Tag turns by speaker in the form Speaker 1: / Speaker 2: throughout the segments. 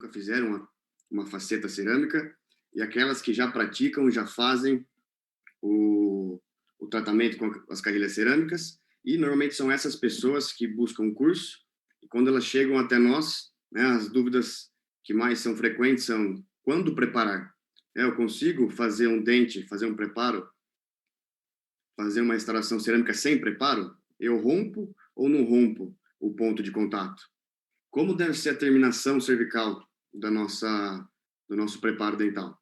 Speaker 1: nunca fizeram uma faceta cerâmica, e aquelas que já praticam, já fazem o tratamento com as carrilhas cerâmicas, e normalmente são essas pessoas que buscam um curso, e quando elas chegam até nós, né, as dúvidas que mais são frequentes são: quando preparar? Eu consigo fazer um dente, fazer um preparo, fazer uma instalação cerâmica sem preparo? Eu rompo ou não rompo o ponto de contato? Como deve ser a terminação cervical do nosso preparo dental?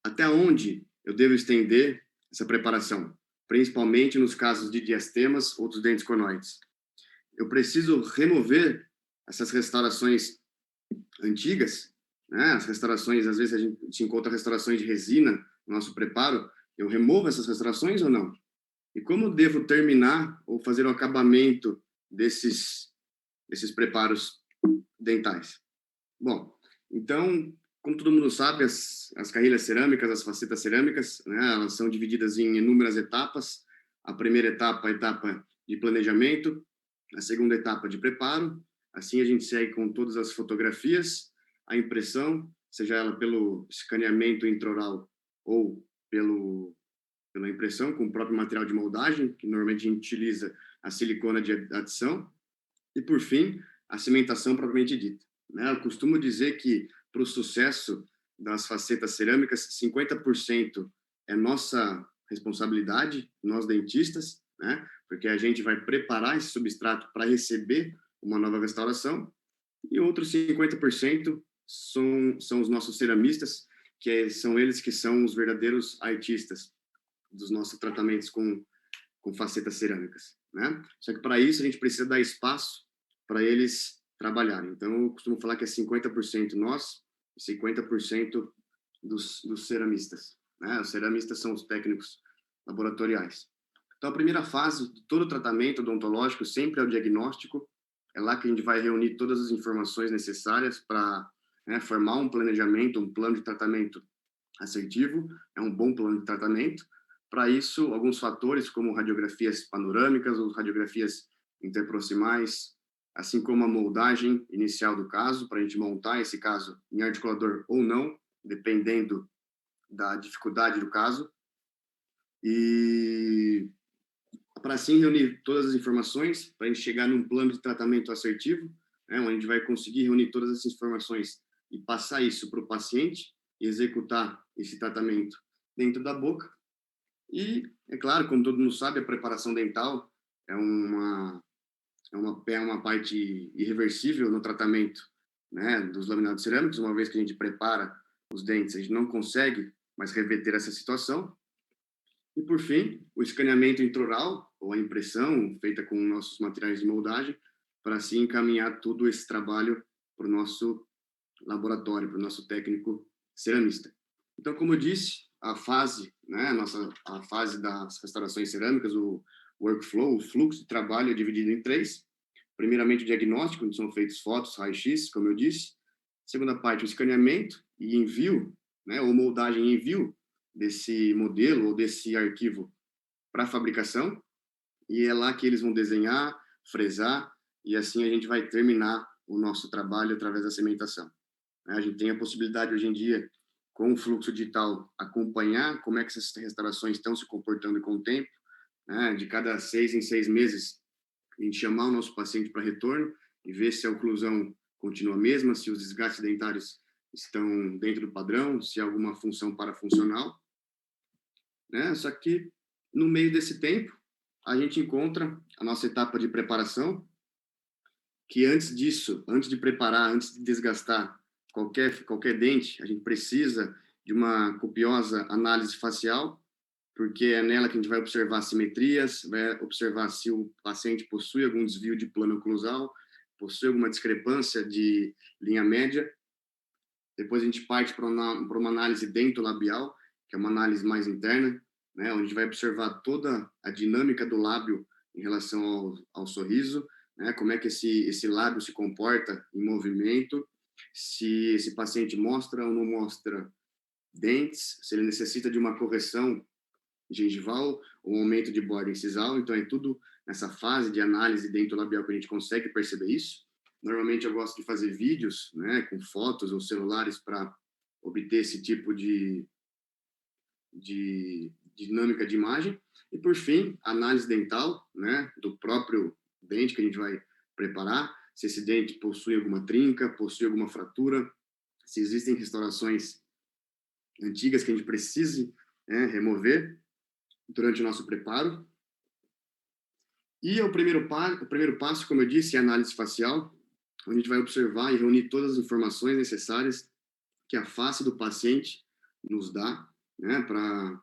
Speaker 1: Até onde eu devo estender essa preparação, principalmente nos casos de diastemas ou dos dentes conoides? Eu preciso remover essas restaurações antigas, né? As restaurações, às vezes a gente encontra restaurações de resina no nosso preparo. Eu removo essas restaurações ou não? E como devo terminar ou fazer o acabamento desses preparos dentais? Bom, então, como todo mundo sabe, as carrilhas cerâmicas, as facetas cerâmicas, né, elas são divididas em inúmeras etapas. A primeira etapa, a etapa de planejamento, a segunda etapa de preparo. Assim a gente segue com todas as fotografias, a impressão, seja ela pelo escaneamento intraoral ou pela impressão com o próprio material de moldagem, que normalmente a gente utiliza a silicona de adição. E, por fim, a cimentação propriamente dita, né? Eu costumo dizer que, para o sucesso das facetas cerâmicas, 50% é nossa responsabilidade, nós dentistas, né? Porque a gente vai preparar esse substrato para receber uma nova restauração, e outros 50% são os nossos ceramistas, são eles que são os verdadeiros artistas dos nossos tratamentos com facetas cerâmicas, né? Só que para isso a gente precisa dar espaço para eles trabalharem. Então, eu costumo falar que é 50% nós e 50% dos ceramistas, né? Os ceramistas são os técnicos laboratoriais. Então, a primeira fase de todo o tratamento odontológico sempre é o diagnóstico. É lá que a gente vai reunir todas as informações necessárias para, né, formar um planejamento, um plano de tratamento assertivo, é um bom plano de tratamento. Para isso, alguns fatores, como radiografias panorâmicas ou radiografias interproximais, assim como a moldagem inicial do caso, para a gente montar esse caso em articulador ou não, dependendo da dificuldade do caso. E para assim reunir todas as informações, para a gente chegar num plano de tratamento assertivo, né, onde a gente vai conseguir reunir todas essas informações e passar isso para o paciente e executar esse tratamento dentro da boca. E, é claro, como todo mundo sabe, a preparação dental é uma parte irreversível no tratamento, né, dos laminados cerâmicos. Uma vez que a gente prepara os dentes, a gente não consegue mais reverter essa situação. E, por fim, o escaneamento intraoral, ou a impressão feita com nossos materiais de moldagem, para assim encaminhar todo esse trabalho para o nosso laboratório, para o nosso técnico ceramista. Então, como eu disse, a fase, né, a fase das restaurações cerâmicas, o workflow, o fluxo de trabalho é dividido em três. Primeiramente, o diagnóstico, onde são feitas fotos, raio-x, como eu disse. Segunda parte, o escaneamento e envio, né, ou moldagem e envio desse modelo ou desse arquivo para fabricação. E é lá que eles vão desenhar, fresar, e assim a gente vai terminar o nosso trabalho através da cimentação. A gente tem a possibilidade hoje em dia, com o fluxo digital, acompanhar como é que essas restaurações estão se comportando com o tempo, né? De cada 6 em 6 meses, a gente chamar o nosso paciente para retorno e ver se a oclusão continua a mesma, se os desgastes dentários estão dentro do padrão, se há alguma função parafuncional, né? Só que, no meio desse tempo, a gente encontra a nossa etapa de preparação, que antes disso, antes de preparar, antes de desgastar qualquer dente, a gente precisa de uma copiosa análise facial, porque é nela que a gente vai observar simetrias, vai observar se o paciente possui algum desvio de plano oclusal, possui alguma discrepância de linha média. Depois a gente parte para uma análise dentolabial, que é uma análise mais interna, né, onde a gente vai observar toda a dinâmica do lábio em relação ao sorriso, né, como é que esse lábio se comporta em movimento, se esse paciente mostra ou não mostra dentes, se ele necessita de uma correção gengival ou um aumento de borda incisal. Então, é tudo nessa fase de análise dentolabial que a gente consegue perceber isso. Normalmente eu gosto de fazer vídeos, né, com fotos ou celulares para obter esse tipo de dinâmica de imagem. E, por fim, análise dental, né, do próprio dente que a gente vai preparar, se esse dente possui alguma trinca, possui alguma fratura, se existem restaurações antigas que a gente precise, né, remover durante o nosso preparo. E o primeiro passo, como eu disse, é a análise facial, onde a gente vai observar e reunir todas as informações necessárias que a face do paciente nos dá, né, para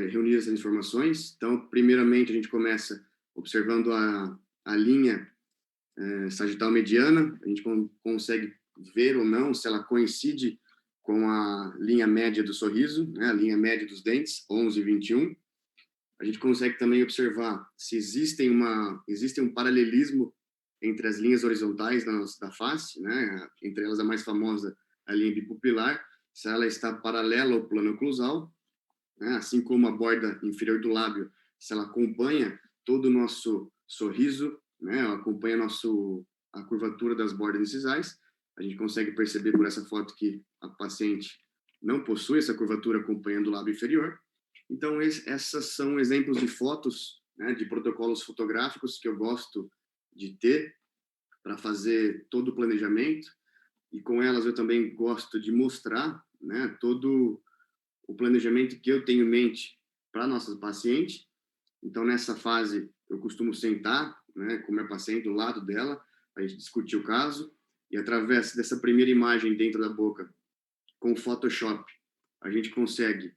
Speaker 1: reunir essas informações. Então, primeiramente, a gente começa observando a linha sagital mediana, a gente consegue ver ou não se ela coincide com a linha média do sorriso, né, a linha média dos dentes, 11 e 21. A gente consegue também observar se existe um paralelismo entre as linhas horizontais da face, né, entre elas a mais famosa, a linha bipupilar, se ela está paralela ao plano oclusal, né, assim como a borda inferior do lábio, se ela acompanha todo o nosso sorriso, né, acompanha a curvatura das bordas incisais. A gente consegue perceber por essa foto que a paciente não possui essa curvatura acompanhando o lábio inferior. Então, essas são exemplos de fotos, né, de protocolos fotográficos que eu gosto de ter para fazer todo o planejamento, e com elas eu também gosto de mostrar, né, todo o planejamento que eu tenho em mente para nossa paciente. Então, nessa fase, eu costumo sentar, né, com minha paciente do lado dela, a gente discutir o caso, e através dessa primeira imagem dentro da boca, com o Photoshop, a gente consegue,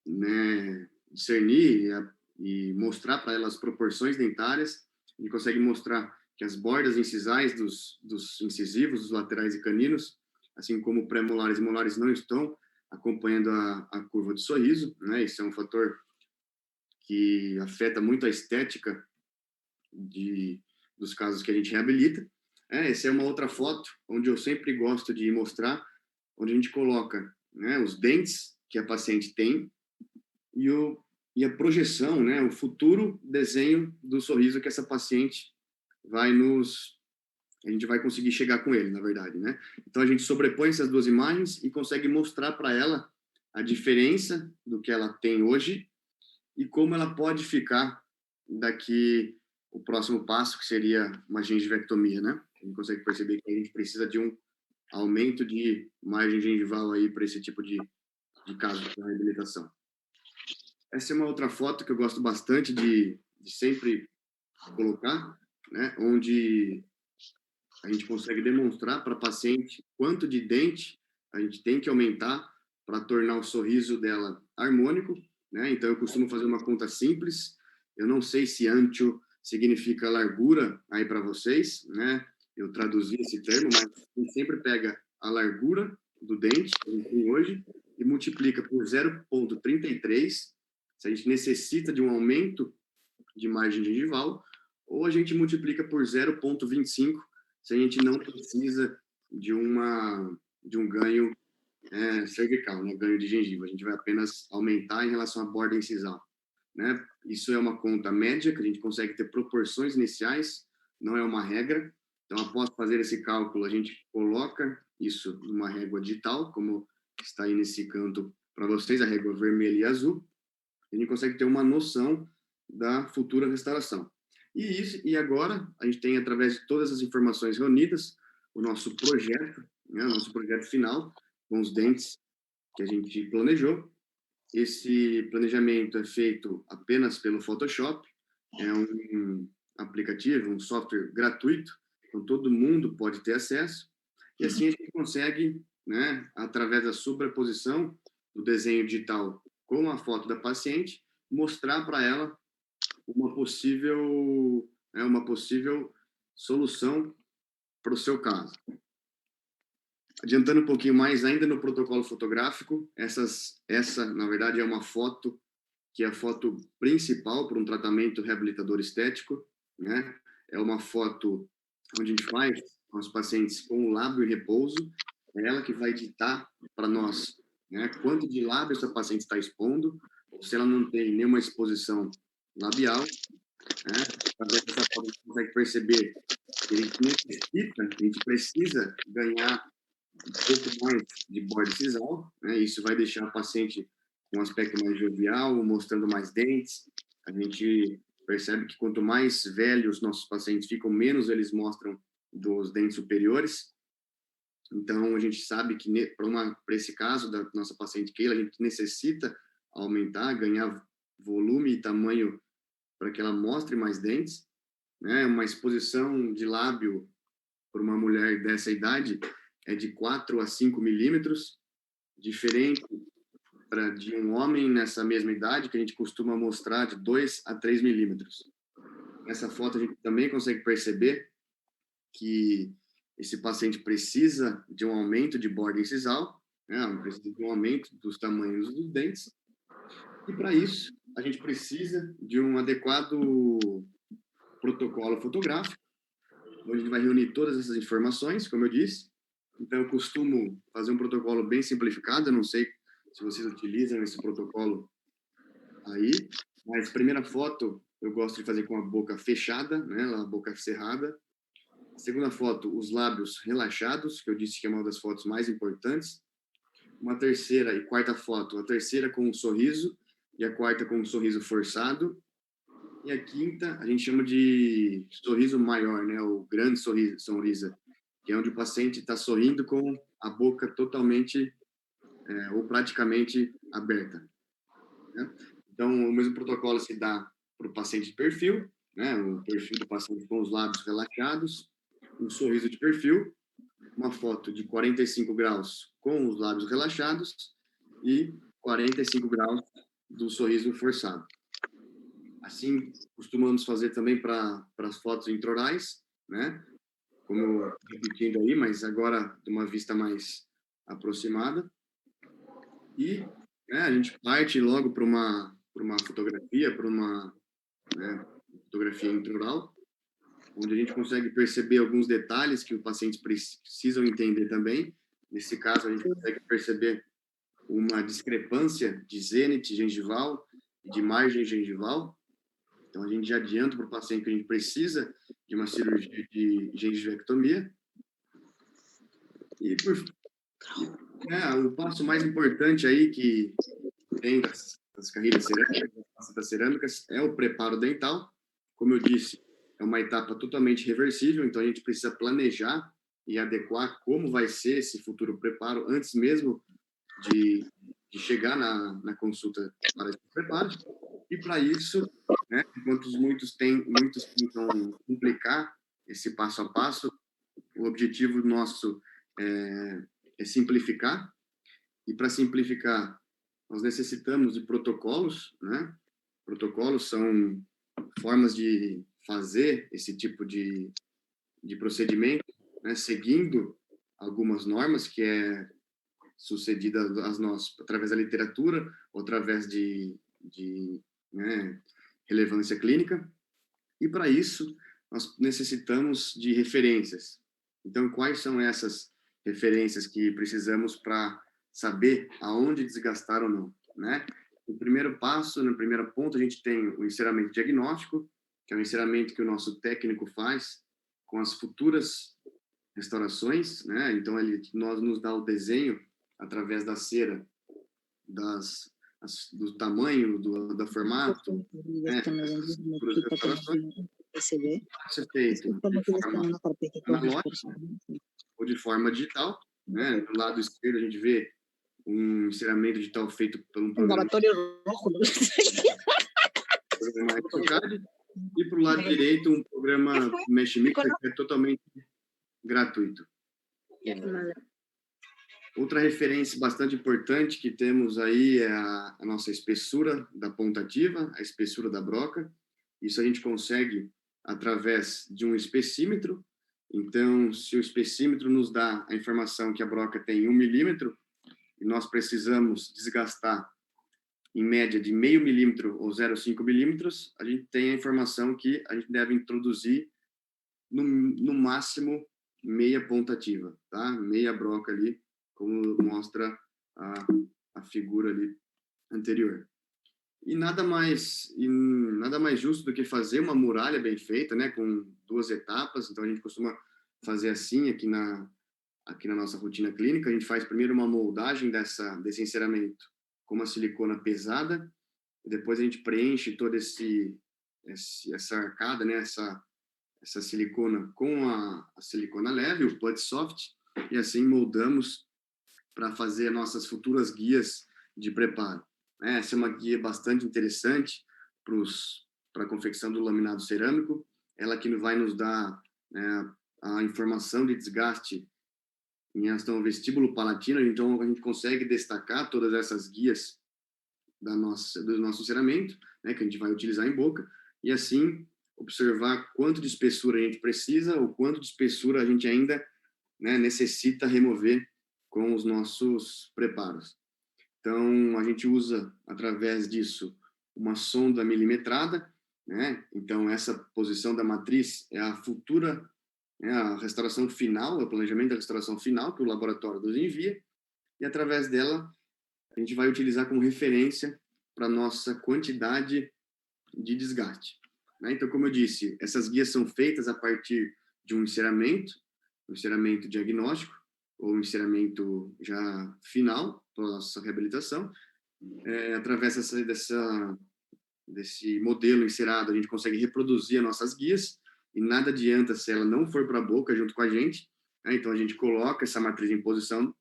Speaker 1: né, discernir e mostrar para ela as proporções dentárias. A gente consegue mostrar que as bordas incisais dos incisivos, dos laterais e caninos, assim como pré-molares e molares, não estão acompanhando a curva do sorriso, né? Isso é um fator que afeta muito a estética dos casos que a gente reabilita. Essa é uma outra foto onde eu sempre gosto de mostrar, onde a gente coloca, né, os dentes que a paciente tem e a projeção, né, o futuro desenho do sorriso que essa paciente a gente vai conseguir chegar com ele, na verdade, né? Então a gente sobrepõe essas duas imagens e consegue mostrar para ela a diferença do que ela tem hoje e como ela pode ficar daqui o próximo passo, que seria uma gengivectomia, né? A gente consegue perceber que a gente precisa de um aumento de margem gengival aí para esse tipo de caso de reabilitação. Essa é uma outra foto que eu gosto bastante de sempre colocar, né? Onde a gente consegue demonstrar para a paciente quanto de dente a gente tem que aumentar para tornar o sorriso dela harmônico, né? Então, eu costumo fazer uma conta simples. Eu não sei se antio significa largura aí para vocês, né? Eu traduzi esse termo, mas a gente sempre pega a largura do dente, que a gente tem hoje, e multiplica por 0,33, se a gente necessita de um aumento de margem gengival, ou a gente multiplica por 0,25 se a gente não precisa de um ganho cervical, né, ganho de gengiva. A gente vai apenas aumentar em relação à borda incisal, né? Isso é uma conta média que a gente consegue ter proporções iniciais, não é uma regra. Então, após fazer esse cálculo, a gente coloca isso numa régua digital, como está aí nesse canto para vocês, a régua vermelha e azul. A gente consegue ter uma noção da futura restauração. E agora, a gente tem, através de todas as informações reunidas, o nosso projeto, né, o nosso projeto final, com os dentes que a gente planejou. Esse planejamento é feito apenas pelo Photoshop, é um aplicativo, um software gratuito, então todo mundo pode ter acesso, e assim a gente consegue, né, através da sobreposição do desenho digital com a foto da paciente, mostrar para ela uma possível solução para o seu caso. Adiantando um pouquinho mais, ainda no protocolo fotográfico, essa, na verdade, é uma foto que é a foto principal para um tratamento reabilitador estético, né? É uma foto onde a gente faz com os pacientes com o lábio em repouso, é ela que vai ditar para nós, né, quanto de lábio essa paciente está expondo, ou se ela não tem nenhuma exposição labial. né? Através dessa foto, a gente consegue perceber que a gente precisa ganhar um pouco mais de borde sisal, né? Isso vai deixar o paciente com um aspecto mais jovial, mostrando mais dentes. A gente percebe que quanto mais velhos nossos pacientes ficam, menos eles mostram dos dentes superiores. Então, a gente sabe que para esse caso da nossa paciente Keila, a gente necessita aumentar, ganhar volume e tamanho para que ela mostre mais dentes, né? Uma exposição de lábio para uma mulher dessa idade é de 4 a 5 milímetros, diferente de um homem nessa mesma idade, que a gente costuma mostrar de 2 a 3 milímetros. Nessa foto, a gente também consegue perceber que esse paciente precisa de um aumento de borda incisal, né? Precisa de um aumento dos tamanhos dos dentes, e para isso, a gente precisa de um adequado protocolo fotográfico, onde a gente vai reunir todas essas informações, como eu disse. Então, eu costumo fazer um protocolo bem simplificado, eu não sei se vocês utilizam esse protocolo aí, mas primeira foto eu gosto de fazer com a boca fechada, né, a boca cerrada. A segunda foto, os lábios relaxados, que eu disse que é uma das fotos mais importantes. Uma terceira e quarta foto, a terceira com um sorriso e a quarta com um sorriso forçado. E a quinta, a gente chama de sorriso maior, né? O grande sorriso, que é onde o paciente está sorrindo com a boca totalmente ou praticamente aberta, né? Então, o mesmo protocolo se dá para o paciente de perfil, né? O perfil do paciente com os lábios relaxados, um sorriso de perfil, uma foto de 45 graus com os lábios relaxados e 45 graus do sorriso forçado. Assim, costumamos fazer também para as fotos intraorais, né? Como repetindo aí, mas agora de uma vista mais aproximada. E né, a gente parte logo para uma fotografia, para uma fotografia intraoral, onde a gente consegue perceber alguns detalhes que o paciente precisam entender também. Nesse caso, a gente consegue perceber uma discrepância de zênite gengival e de margem gengival. Então, a gente já adianta para o paciente que a gente precisa de uma cirurgia de gengivectomia. E o passo mais importante aí que tem das carreiras cerâmicas, das facetas cerâmicas, é o preparo dental. Como eu disse, é uma etapa totalmente reversível, então a gente precisa planejar e adequar como vai ser esse futuro preparo antes mesmo de chegar na consulta para esse preparo. E para isso, né, enquanto muitos tentam complicar esse passo a passo, o objetivo nosso é simplificar. E para simplificar, nós necessitamos de protocolos, né? Protocolos são formas de fazer esse tipo de procedimento, né, seguindo algumas normas que é sucedida a nós através da literatura ou através de né, relevância clínica. E para isso, nós necessitamos de referências. Então, quais são essas referências que precisamos para saber aonde desgastar ou não, né? No primeiro passo, no primeiro ponto, a gente tem o enceramento diagnóstico, que é o enceramento que o nosso técnico faz com as futuras restaurações, né? Então, nós nos dá o desenho através da cera, do tamanho, do formato, né? Das futuras restaurações. Pode ser feito de forma analógica ou de forma digital, né? Do lado esquerdo a gente vê um enceramento digital feito por um programa AutoCAD, e para o lado direito um programa Mesh Mixer que é totalmente gratuito. Outra referência bastante importante que temos aí é a nossa espessura da ponta ativa, a espessura da broca. Isso a gente consegue através de um espessímetro. Então, se o espessímetro nos dá a informação que a broca tem 1 milímetro, e nós precisamos desgastar em média de 0,5 milímetro ou 0,5 milímetros, a gente tem a informação que a gente deve introduzir no máximo meia ponta ativa, tá? Meia broca ali, como mostra a figura ali anterior. E nada mais justo do que fazer uma muralha bem feita, né, com 2 etapas. Então a gente costuma fazer assim aqui na nossa rotina clínica. A gente faz primeiro uma moldagem desse enceramento com uma silicona pesada, e depois a gente preenche todo essa arcada, né, essa silicona com a silicona leve, o putty soft, e assim moldamos para fazer nossas futuras guias de preparo. Essa é uma guia bastante interessante para a confecção do laminado cerâmico. Ela que vai nos dar, né, a informação de desgaste em relação ao vestíbulo palatino. Então a gente consegue destacar todas essas guias do nosso ceramento, né, que a gente vai utilizar em boca, e assim observar quanto de espessura a gente precisa, ou quanto de espessura a gente ainda, né, necessita remover com os nossos preparos. Então, a gente usa, através disso, uma sonda milimetrada, né? Então, essa posição da matriz é a futura, né, a restauração final, o planejamento da restauração final que o laboratório nos envia, e através dela a gente vai utilizar como referência para nossa quantidade de desgaste, né? Então, como eu disse, essas guias são feitas a partir de um enceramento diagnóstico, ou um enceramento já final para a nossa reabilitação. Através desse modelo encerado, a gente consegue reproduzir as nossas guias, e nada adianta se ela não for para a boca junto com a gente, né? Então, a gente coloca essa matriz em posição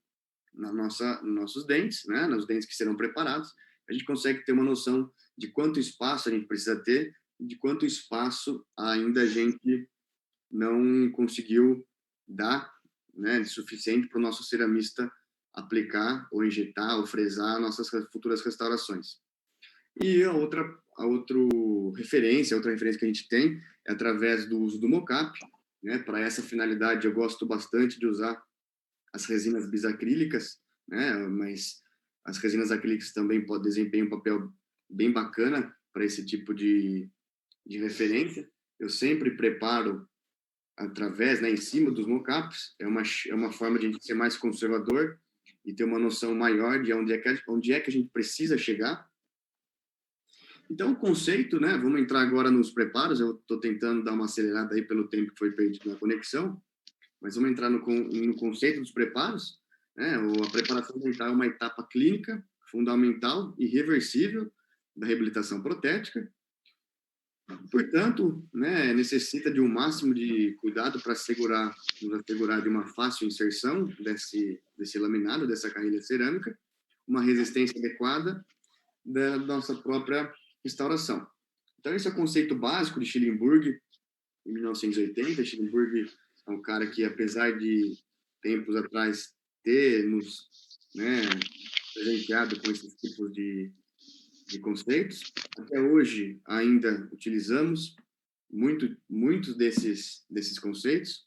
Speaker 1: nos nossos dentes, né? Nos dentes que serão preparados. A gente consegue ter uma noção de quanto espaço a gente precisa ter, de quanto espaço ainda a gente não conseguiu dar, né, de suficiente para o nosso ceramista aplicar ou injetar ou fresar nossas futuras restaurações. E outra referência que a gente tem é através do uso do mocap, né? Para essa finalidade eu gosto bastante de usar as resinas bisacrílicas, né? Mas as resinas acrílicas também podem desempenhar um papel bem bacana para esse tipo de referência. Eu sempre preparo através, né, em cima dos mockups. É uma forma de a gente ser mais conservador e ter uma noção maior de onde é que a gente precisa chegar. Então, o conceito, né, vamos entrar agora nos preparos. Eu estou tentando dar uma acelerada aí pelo tempo que foi perdido na conexão, mas vamos entrar no conceito dos preparos, né? A preparação dental é uma etapa clínica fundamental e reversível da reabilitação protética. Portanto, né, necessita de um máximo de cuidado para nos assegurar de uma fácil inserção desse laminado, dessa carrilha cerâmica, uma resistência adequada da nossa própria restauração. Então, esse é o conceito básico de Schillenburg, em 1980. Schillenburg é um cara que, apesar de tempos atrás ter nos, né, presenteado com esses tipos de conceitos, até hoje ainda utilizamos muitos desses conceitos,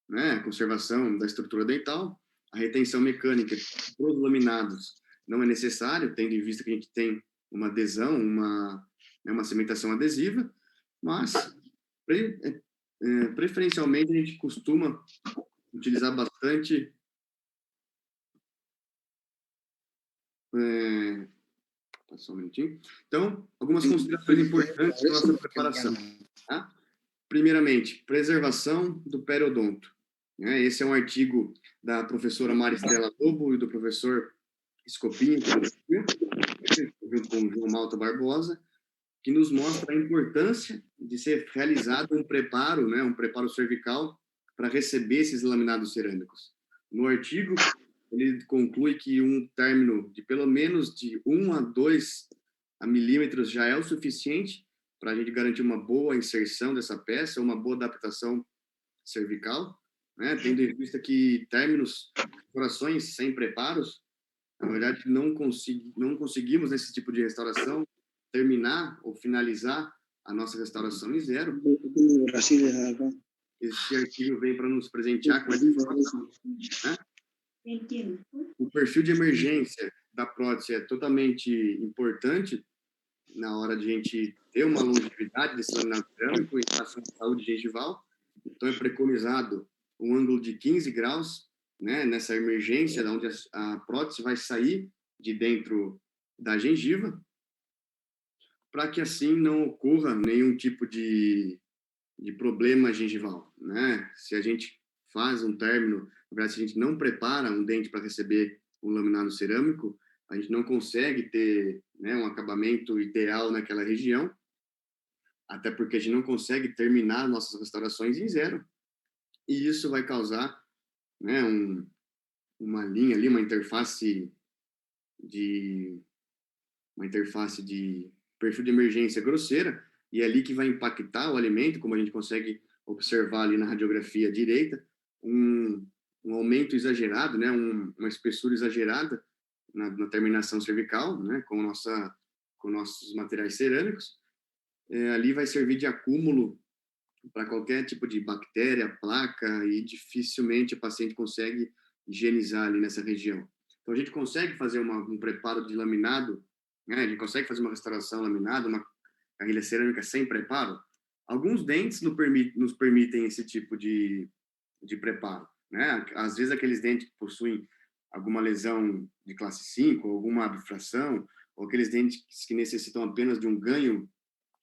Speaker 1: né? A conservação da estrutura dental, a retenção mecânica para os laminados não é necessário, tendo em vista que a gente tem uma adesão, uma cimentação adesiva, mas preferencialmente a gente costuma utilizar bastante só um minutinho. Então, algumas considerações importantes da nossa preparação. Tá? Primeiramente, preservação do periodonto. Esse é um artigo da professora Maristela Lobo e do professor Scopini, junto com o João Malta Barbosa, que nos mostra a importância de ser realizado um preparo, né, um preparo cervical para receber esses laminados cerâmicos. No artigo, ele conclui que um término de pelo menos de 1 a 2 milímetros já é o suficiente para a gente garantir uma boa inserção dessa peça, uma boa adaptação cervical, né? Tendo em vista que términos, corações sem preparos, na verdade, não conseguimos, nesse tipo de restauração, terminar ou finalizar a nossa restauração em zero. Esse artigo vem para nos presentear com essa informação, né? O perfil de emergência da prótese é totalmente importante na hora de a gente ter uma longevidade desse laminado cerâmico em relação à saúde gengival. Então, é preconizado um ângulo de 15 graus, né, nessa emergência, onde a prótese vai sair de dentro da gengiva. para que assim não ocorra nenhum tipo de problema gengival, né? Se a gente faz um término, na verdade, se a gente não prepara um dente para receber um laminado cerâmico, a gente não consegue ter, né, um acabamento ideal naquela região, até porque a gente não consegue terminar nossas restaurações em zero, e isso vai causar, né, uma linha ali, de uma interface de perfil de emergência grosseira, e é ali que vai impactar o alimento, como a gente consegue observar ali na radiografia direita, um aumento exagerado, né, uma espessura exagerada na terminação cervical, né, com nossos materiais cerâmicos. Ali vai servir de acúmulo para qualquer tipo de bactéria, placa, e dificilmente o paciente consegue higienizar ali nessa região. Então, a gente consegue fazer um preparo de laminado, né? A gente consegue fazer uma restauração laminada, uma carrilha cerâmica sem preparo. Alguns dentes nos permitem esse tipo de preparo, né? Às vezes, aqueles dentes que possuem alguma lesão de classe 5, alguma abfração, ou aqueles dentes que necessitam apenas de um ganho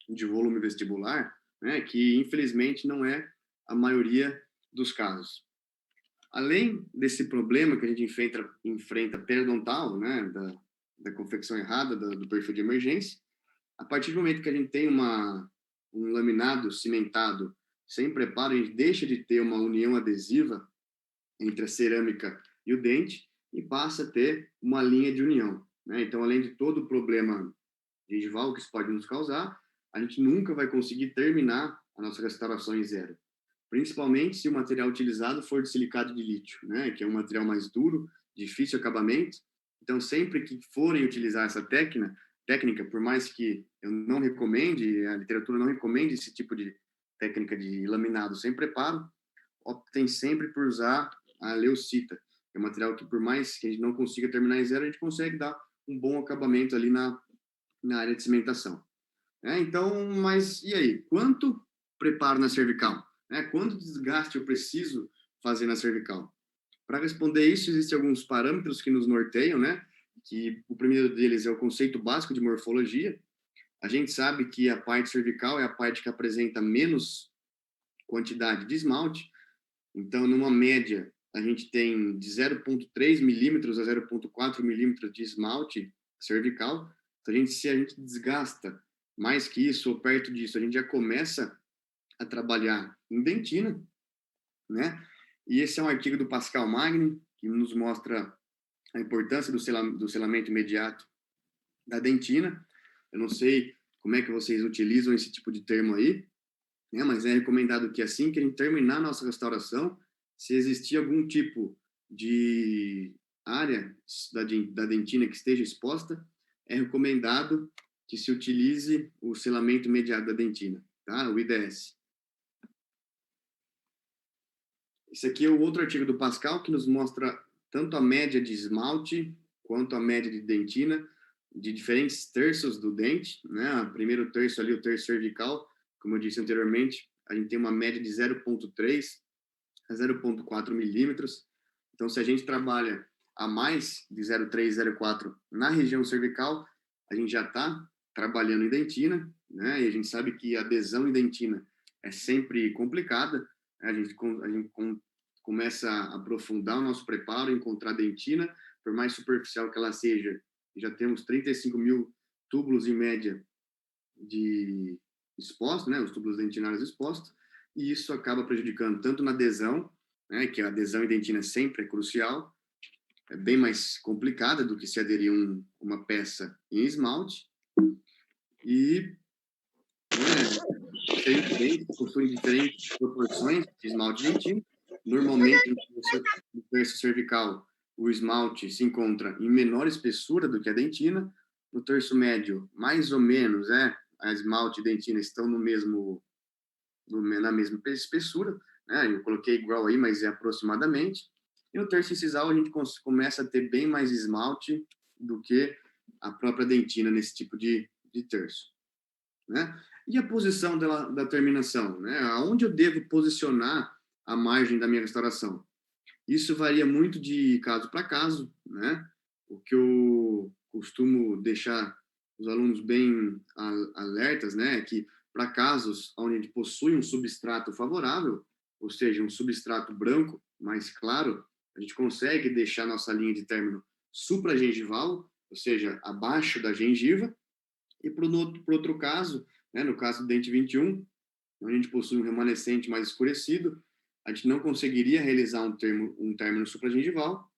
Speaker 1: de volume vestibular, né, que infelizmente não é a maioria dos casos. Além desse problema que a gente enfrenta periodontal, né, da confecção errada do perfil de emergência, a partir do momento que a gente tem um laminado cimentado sem preparo, a gente deixa de ter uma união adesiva entre a cerâmica e o dente e passa a ter uma linha de união, né? Então, além de todo o problema gengival que isso pode nos causar, a gente nunca vai conseguir terminar a nossa restauração em zero. Principalmente se o material utilizado for de silicado de lítio, né, que é um material mais duro, difícil acabamento. Então, sempre que forem utilizar essa técnica, por mais que eu não recomende, a literatura não recomende esse tipo de técnica de laminado sem preparo, optem sempre por usar a leucita, que é um material que, por mais que a gente não consiga terminar em zero, a gente consegue dar um bom acabamento ali na área de cimentação. Então, mas e aí? Quanto preparo na cervical? Quanto desgaste eu preciso fazer na cervical? Para responder isso, existem alguns parâmetros que nos norteiam, né? Que o primeiro deles é o conceito básico de morfologia. A gente sabe que a parte cervical é a parte que apresenta menos quantidade de esmalte. Então, numa média, a gente tem de 0,3 milímetros a 0,4 milímetros de esmalte cervical. Então, se a gente desgasta mais que isso ou perto disso, a gente já começa a trabalhar em dentina, né? E esse é um artigo do Pascal Magni, que nos mostra a importância do selamento imediato da dentina. Eu não sei como é que vocês utilizam esse tipo de termo aí, né? Mas é recomendado que assim que a gente terminar a nossa restauração, se existir algum tipo de área da dentina que esteja exposta, é recomendado que se utilize o selamento imediato da dentina, tá? O IDS. Esse aqui é o outro artigo do Pascal, que nos mostra tanto a média de esmalte quanto a média de dentina de diferentes terços do dente, né? O primeiro terço ali, o terço cervical, como eu disse anteriormente, a gente tem uma média de 0,3 a 0,4 milímetros. Então, se a gente trabalha a mais de 0,3, 0,4 na região cervical, a gente já está trabalhando em dentina, né? E a gente sabe que a adesão em dentina é sempre complicada, né? A gente começa a aprofundar o nosso preparo, encontrar dentina, por mais superficial que ela seja, já temos 35 mil túbulos em média de expostos, né? Os túbulos dentinários expostos, e isso acaba prejudicando tanto na adesão, né? Que a adesão em dentina sempre é crucial, é bem mais complicada do que se aderir uma peça em esmalte, e diferentes dentes possuem diferentes proporções de esmalte dentina. Normalmente, no terço cervical, o esmalte se encontra em menor espessura do que a dentina. No terço médio, mais ou menos, a esmalte e dentina estão na mesma espessura, né? Eu coloquei igual aí, mas é aproximadamente. E no terço incisal, a gente começa a ter bem mais esmalte do que a própria dentina nesse tipo de terço, né? E a posição da terminação, né? Aonde eu devo posicionar a margem da minha restauração? Isso varia muito de caso para caso, né? O que eu costumo deixar os alunos bem alertas, né, que para casos onde a gente possui um substrato favorável, ou seja, um substrato branco mais claro, a gente consegue deixar nossa linha de término supragengival, ou seja, abaixo da gengiva, e para o outro caso, né, no caso do dente 21, onde a gente possui um remanescente mais escurecido, a gente não conseguiria realizar um término supragengival,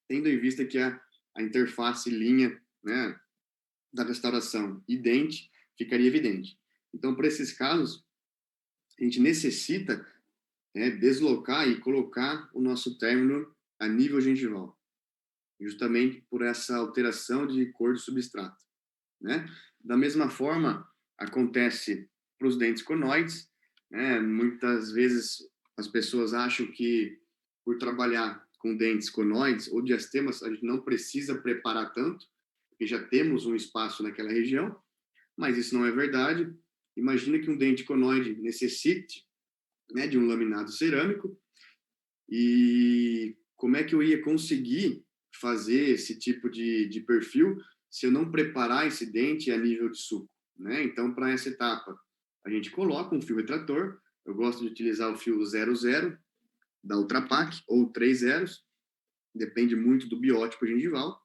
Speaker 1: tendo em vista que a interface linha, né, da restauração e dente ficaria evidente. Então, para esses casos, a gente necessita, né, deslocar e colocar o nosso término a nível gengival, justamente por essa alteração de cor do substrato, né? Da mesma forma, acontece para os dentes conoides, né? Muitas vezes as pessoas acham que por trabalhar com dentes conoides ou diastemas, a gente não precisa preparar tanto, porque já temos um espaço naquela região, mas isso não é verdade. Imagina que um dente conoide necessite, né, de um laminado cerâmico, e como é que eu ia conseguir fazer esse tipo de perfil se eu não preparar esse dente a nível de suco, né? Então, para essa etapa, a gente coloca um fio retrator. Eu gosto de utilizar o fio 00 da Ultrapac ou 3 zeros, depende muito do biótipo gengival.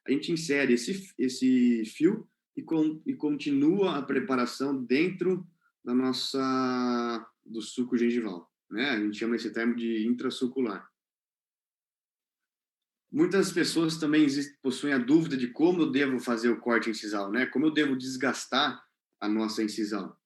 Speaker 1: A gente insere esse fio e continua a preparação dentro do suco gengival, né? A gente chama esse termo de intrasucular. Muitas pessoas também possuem a dúvida de como eu devo fazer o corte incisal, né? Como eu devo desgastar a nossa incisal.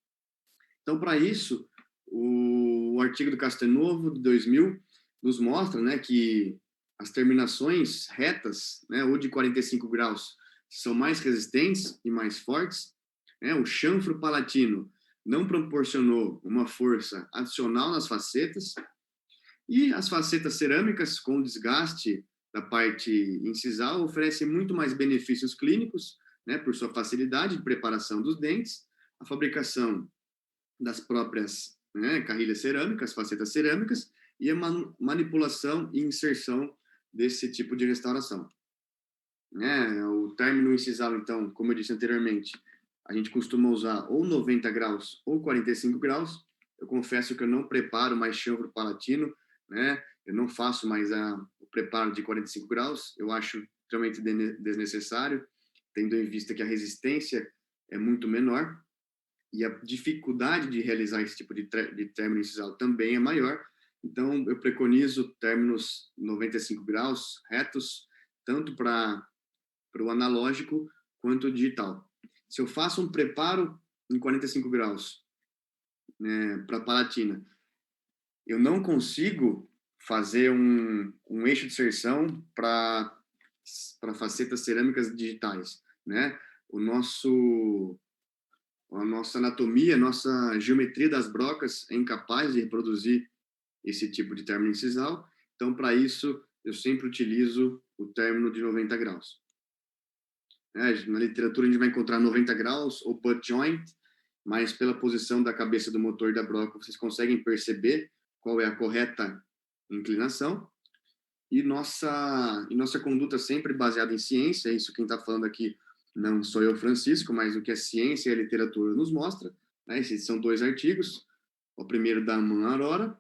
Speaker 1: Então, para isso, o artigo do Castelnuovo, de 2000, nos mostra, né, que as terminações retas, né, ou de 45 graus, são mais resistentes e mais fortes, né? O chanfro palatino não proporcionou uma força adicional nas facetas, e as facetas cerâmicas, com desgaste da parte incisal, oferecem muito mais benefícios clínicos, né, por sua facilidade de preparação dos dentes, a fabricação das próprias, né, carrilhas cerâmicas, facetas cerâmicas, e a manipulação e inserção desse tipo de restauração. Né? O término incisal, então, como eu disse anteriormente, a gente costuma usar ou 90 graus ou 45 graus. Eu confesso que eu não preparo mais chanfro palatino, né? Eu não faço mais o preparo de 45 graus. Eu acho extremamente desnecessário, tendo em vista que a resistência é muito menor e a dificuldade de realizar esse tipo de término incisal também é maior. Então, eu preconizo términos 95 graus retos, tanto para o analógico quanto o digital. Se eu faço um preparo em 45 graus, né, para palatina, eu não consigo fazer um eixo de inserção para facetas cerâmicas digitais, né? A nossa anatomia, a nossa geometria das brocas é incapaz de reproduzir esse tipo de término incisal. Então, para isso, eu sempre utilizo o término de 90 graus. Na literatura a gente vai encontrar 90 graus ou butt joint, mas pela posição da cabeça do motor e da broca, vocês conseguem perceber qual é a correta inclinação. E nossa conduta sempre baseada em ciência, isso quem está falando aqui não sou eu, Francisco, mas o que a ciência e a literatura nos mostra, né? Esses são dois artigos, o primeiro da Man Arora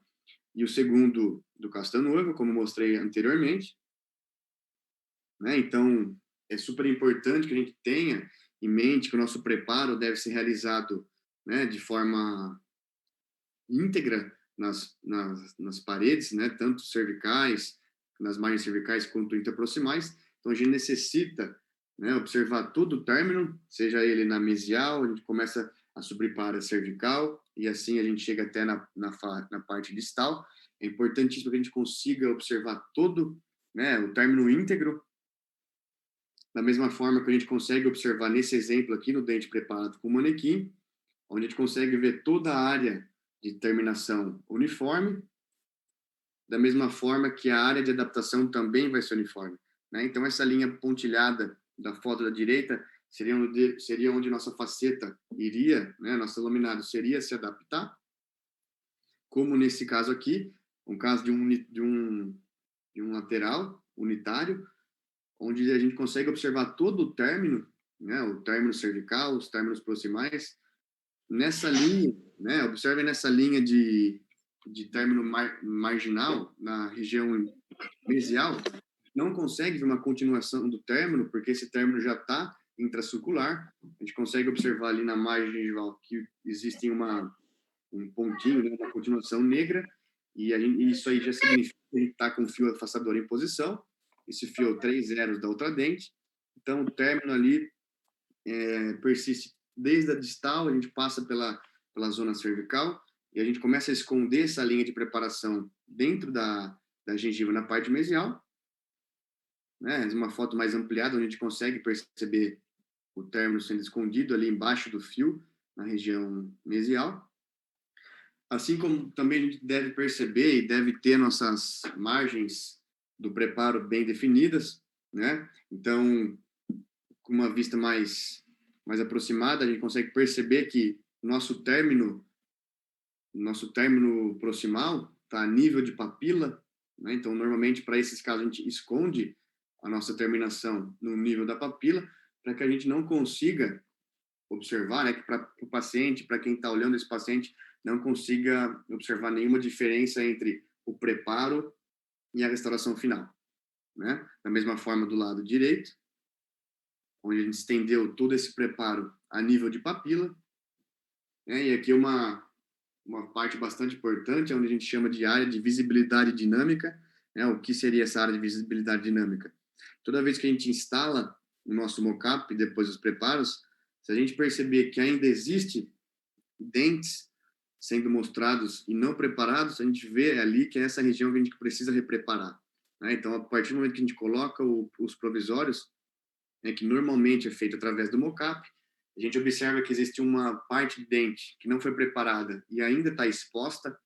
Speaker 1: e o segundo do Castelnuovo, como mostrei anteriormente, né? Então, é super importante que a gente tenha em mente que o nosso preparo deve ser realizado, né, de forma íntegra nas paredes, né, tanto cervicais, nas margens cervicais quanto interproximais. Então, a gente necessita, né, observar todo o término, seja ele na mesial, a gente começa a subir para a cervical, e assim a gente chega até na parte distal. É importantíssimo que a gente consiga observar todo, né, o término íntegro, da mesma forma que a gente consegue observar nesse exemplo aqui no dente preparado com manequim, onde a gente consegue ver toda a área de terminação uniforme, da mesma forma que a área de adaptação também vai ser uniforme, né? Então, essa linha pontilhada da foto da direita seria onde nossa faceta iria, né? Nosso laminado seria se adaptar, como nesse caso aqui, um caso de um lateral unitário, onde a gente consegue observar todo o término, né, o término cervical, os términos proximais. Nessa linha, né, observe nessa linha de término marginal, na região mesial, não consegue ver uma continuação do término, porque esse término já está intracircular. A gente consegue observar ali na margem gengival que existe um pontinho, né, uma continuação negra, e isso aí já significa que a gente está com o fio afastador em posição. Esse fio é 3 zeros da outra dente. Então, o término ali persiste desde a distal, a gente passa pela zona cervical, e a gente começa a esconder essa linha de preparação dentro da gengiva na parte mesial, né? Uma foto mais ampliada, onde a gente consegue perceber o término sendo escondido ali embaixo do fio, na região mesial. Assim como também a gente deve perceber e deve ter nossas margens do preparo bem definidas, né? Então, com uma vista mais aproximada, a gente consegue perceber que nosso término proximal está a nível de papila, né? Então, normalmente, para esses casos, a gente esconde a nossa terminação no nível da papila, para que a gente não consiga observar, né, que para o paciente, para quem está olhando esse paciente, não consiga observar nenhuma diferença entre o preparo e a restauração final, né? Da mesma forma do lado direito, onde a gente estendeu todo esse preparo a nível de papila, né? E aqui uma parte bastante importante, onde a gente chama de área de visibilidade dinâmica, né? O que seria essa área de visibilidade dinâmica? Toda vez que a gente instala o nosso mockup, depois os preparos, se a gente perceber que ainda existe dentes sendo mostrados e não preparados, a gente vê ali que é essa região que a gente precisa repreparar, né? Então, a partir do momento que a gente coloca os provisórios, né, que normalmente é feito através do mockup, a gente observa que existe uma parte de dente que não foi preparada e ainda está exposta,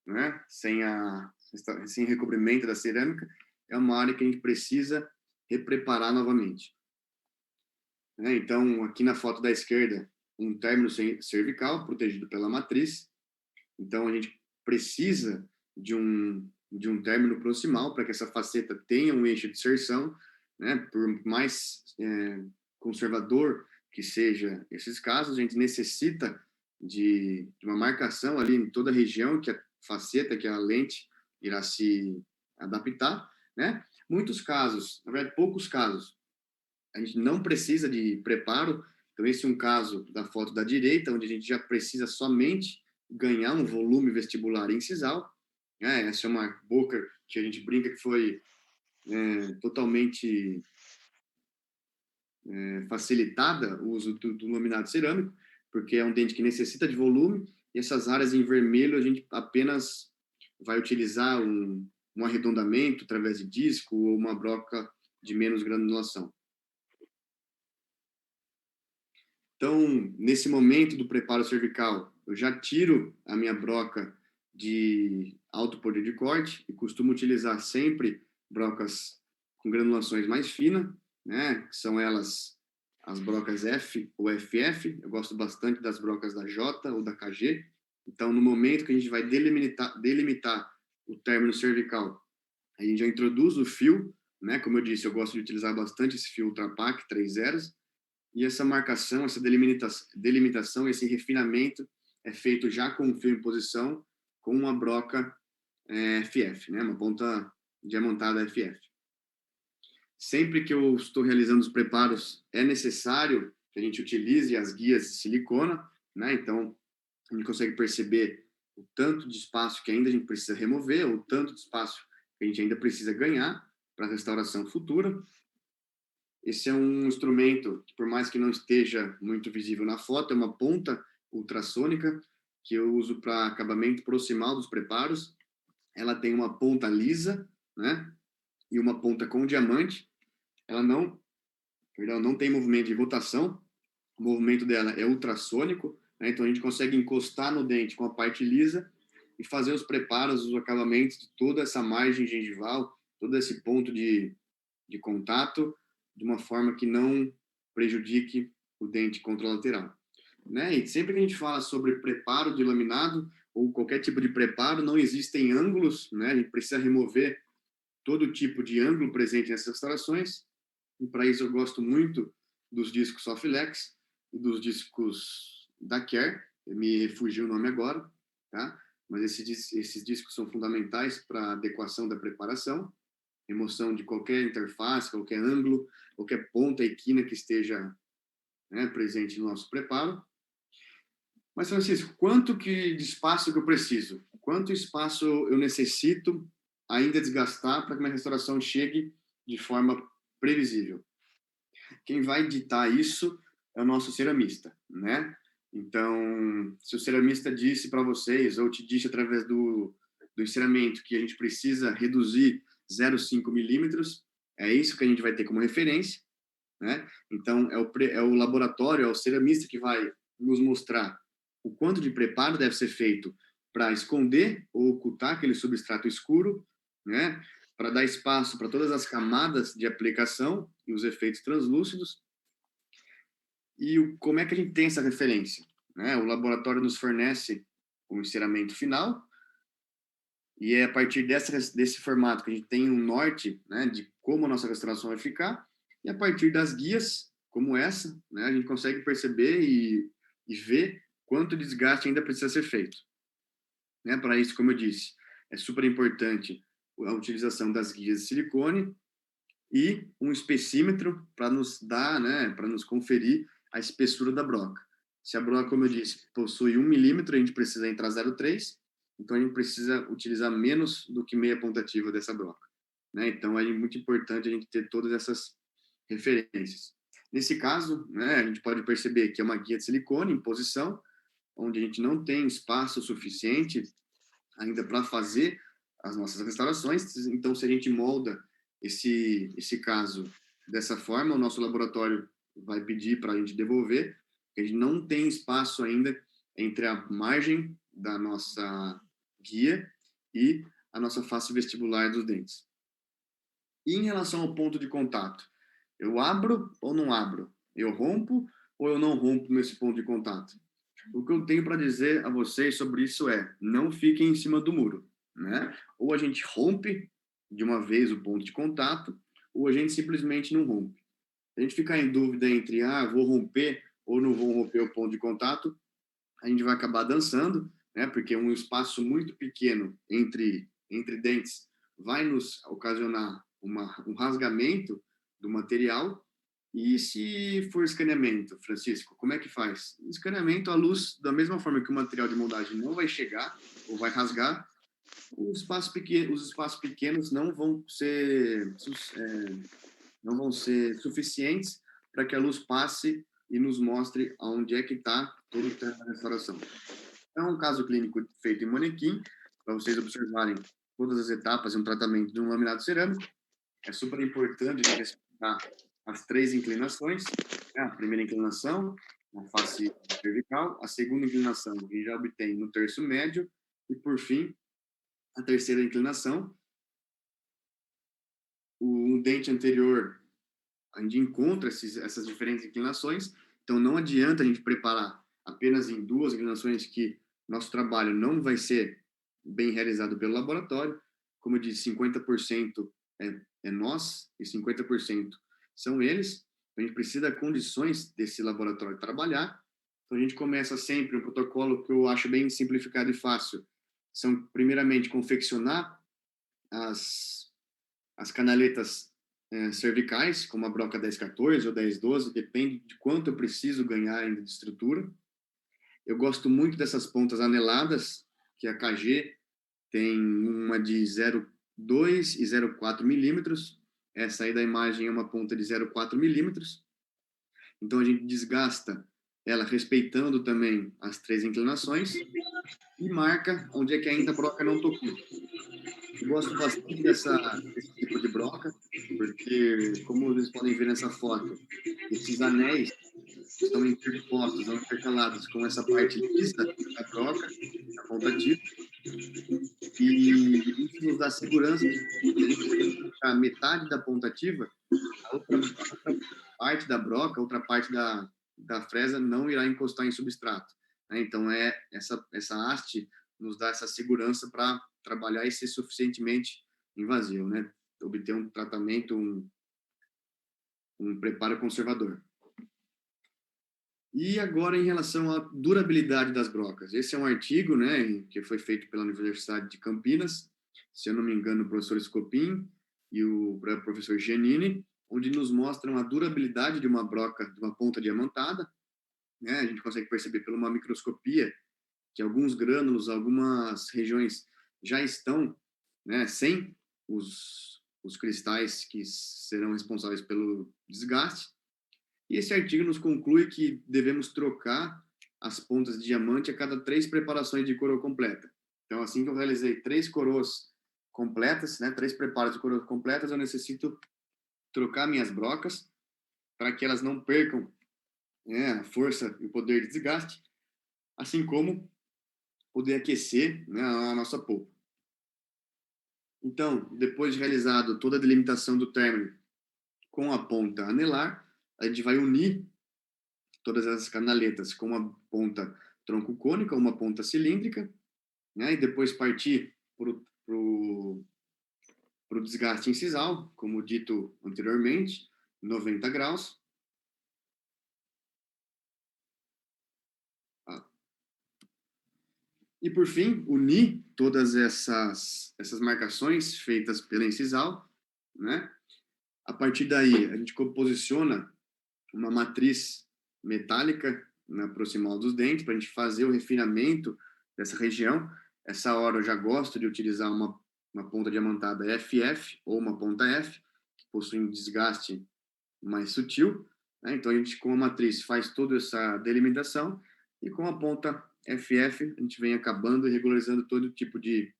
Speaker 1: né, sem recobrimento da cerâmica, é uma área que a gente precisa repreparar novamente, né? Então, aqui na foto da esquerda, um término cervical protegido pela matriz. Então, a gente precisa de um término proximal para que essa faceta tenha um eixo de inserção, né? Por mais conservador que seja esses casos, a gente necessita de uma marcação ali em toda a região que a faceta, que a lente irá se adaptar, né? Muitos casos, na verdade, poucos casos, a gente não precisa de preparo. Então, esse é um caso da foto da direita, onde a gente já precisa somente ganhar um volume vestibular incisal. Essa é uma boca que a gente brinca que foi totalmente facilitada o uso do laminado cerâmico, porque é um dente que necessita de volume, e essas áreas em vermelho a gente apenas vai utilizar um arredondamento através de disco ou uma broca de menos granulação. Então, nesse momento do preparo cervical, eu já tiro a minha broca de alto poder de corte e costumo utilizar sempre brocas com granulações mais finas, né? Que são elas as brocas F ou FF. Eu gosto bastante das brocas da J ou da KG. Então, no momento que a gente vai delimitar o término cervical, a gente já introduz o fio, né? Como eu disse, eu gosto de utilizar bastante esse fio Ultra Pak 3 zeros. E essa marcação, essa delimitação, esse refinamento é feito já com o fio em posição, com uma broca FF, né? Uma ponta diamantada FF. Sempre que eu estou realizando os preparos, é necessário que a gente utilize as guias de silicona, né? Então, a gente consegue perceber o tanto de espaço que ainda a gente precisa remover, ou o tanto de espaço que a gente ainda precisa ganhar para a restauração futura. Esse é um instrumento que, por mais que não esteja muito visível na foto, é uma ponta ultrassônica que eu uso para acabamento proximal dos preparos. Ela tem uma ponta lisa, né, e uma ponta com diamante. Ela não tem movimento de rotação. O movimento dela é ultrassônico, né, então a gente consegue encostar no dente com a parte lisa e fazer os preparos, os acabamentos de toda essa margem gengival, todo esse ponto de contato, de uma forma que não prejudique o dente contralateral, né? E sempre que a gente fala sobre preparo de laminado ou qualquer tipo de preparo, não existem ângulos, né? A gente precisa remover todo tipo de ângulo presente nessas restaurações. E para isso eu gosto muito dos discos Soflex e dos discos da Care. Me refugiu o nome agora, tá? Mas esses discos são fundamentais para a adequação da preparação, remoção de qualquer interface, qualquer ângulo, qualquer ponta e quina que esteja, né, presente no nosso preparo. Mas, Francisco, quanto de espaço que eu preciso? Quanto espaço eu necessito ainda desgastar para que minha restauração chegue de forma previsível? Quem vai ditar isso é o nosso ceramista, né? Então, se o ceramista disse para vocês, ou te disse através do ensinamento, que a gente precisa reduzir 0,5 milímetros, é isso que a gente vai ter como referência, né? Então, é o laboratório, é o ceramista que vai nos mostrar o quanto de preparo deve ser feito para esconder ou ocultar aquele substrato escuro, né? Para dar espaço para todas as camadas de aplicação e os efeitos translúcidos. E como é que a gente tem essa referência? Né? O laboratório nos fornece o enceramento final, e é a partir desse formato que a gente tem um norte, né, de como a nossa restauração vai ficar, e a partir das guias, como essa, né, a gente consegue perceber e ver quanto desgaste ainda precisa ser feito. Né? Para isso, como eu disse, é super importante a utilização das guias de silicone e um espessímetro para nos dar, né, para nos conferir a espessura da broca. Se a broca, como eu disse, possui 1 milímetro, a gente precisa entrar 0,3, então a gente precisa utilizar menos do que meia pontativa dessa broca. Né? Então é muito importante a gente ter todas essas referências. Nesse caso, né, a gente pode perceber que é uma guia de silicone em posição, onde a gente não tem espaço suficiente ainda para fazer as nossas restaurações. Então, se a gente molda esse caso dessa forma, o nosso laboratório vai pedir para a gente devolver, porque a gente não tem espaço ainda entre a margem da nossa guia e a nossa face vestibular dos dentes. E em relação ao ponto de contato, eu abro ou não abro? Eu rompo ou eu não rompo nesse ponto de contato? O que eu tenho para dizer a vocês sobre isso é: não fiquem em cima do muro, né? Ou a gente rompe de uma vez o ponto de contato, ou a gente simplesmente não rompe. Se a gente ficar em dúvida entre, vou romper ou não vou romper o ponto de contato, a gente vai acabar dançando, né? Porque um espaço muito pequeno entre dentes vai nos ocasionar um rasgamento do material. E se for escaneamento, Francisco, como é que faz? Escaneamento, a luz, da mesma forma que o material de moldagem não vai chegar ou vai rasgar, os espaços pequenos não vão ser suficientes para que a luz passe e nos mostre aonde é que está todo o tempo da restauração. É um caso clínico feito em manequim, para vocês observarem todas as etapas de um tratamento de um laminado cerâmico. É super importante respeitar as 3 inclinações, né? A primeira inclinação, na face cervical, a segunda inclinação, que a gente já obtém no terço médio, e, por fim, a terceira inclinação. O dente anterior, a gente encontra essas diferentes inclinações, então não adianta a gente preparar apenas em 2 inclinações, que nosso trabalho não vai ser bem realizado pelo laboratório. Como eu disse, 50% é nós e 50% são eles. A gente precisa de condições desse laboratório trabalhar. Então a gente começa sempre um protocolo que eu acho bem simplificado e fácil. São, primeiramente, confeccionar as canaletas cervicais, como a broca 1014 ou 1012, depende de quanto eu preciso ganhar ainda de estrutura. Eu gosto muito dessas pontas aneladas, que a KG tem uma de 0,2 e 0,4 milímetros. Essa aí da imagem é uma ponta de 0,4 milímetros. Então a gente desgasta ela respeitando também as 3 inclinações e marca onde é que ainda a broca não tocou. Eu gosto bastante desse tipo de broca, porque, como vocês podem ver nessa foto, esses anéis estão interpostos, ou intercalados com essa parte lisa da broca, a pontativa, e isso nos dá segurança de que a gente tem a metade da pontativa, a outra parte da broca, a outra parte da fresa não irá encostar em substrato. Né? Então, essa haste nos dá essa segurança para trabalhar e ser suficientemente invasivo, né? Obter um tratamento, um preparo conservador. E agora, em relação à durabilidade das brocas. Esse é um artigo, né, que foi feito pela Universidade de Campinas, se eu não me engano, o professor Scopin e o professor Giannini, onde nos mostram a durabilidade de uma broca, de uma ponta diamantada, né? A gente consegue perceber por uma microscopia que alguns grânulos, algumas regiões já estão, né, sem os cristais que serão responsáveis pelo desgaste. E esse artigo nos conclui que devemos trocar as pontas de diamante a cada 3 preparações de coroa completa. Então, assim que eu realizei 3 coroas completas, né, 3 preparos de coroa completas, eu necessito trocar minhas brocas para que elas não percam, né, a força e o poder de desgaste, assim como poder aquecer, né, a nossa polpa. Então, depois de realizado toda a delimitação do término com a ponta anelar, a gente vai unir todas essas canaletas com uma ponta tronco cônica, uma ponta cilíndrica, né, e depois partir para o desgaste incisal, como dito anteriormente, 90 graus. E, por fim, unir todas essas marcações feitas pela incisal, né? A partir daí, a gente posiciona uma matriz metálica na proximal dos dentes para a gente fazer o refinamento dessa região. Essa hora eu já gosto de utilizar uma ponta diamantada FF ou uma ponta F, que possui um desgaste mais sutil, né? Então a gente com a matriz faz toda essa delimitação e com a ponta FF a gente vem acabando e regularizando todo tipo de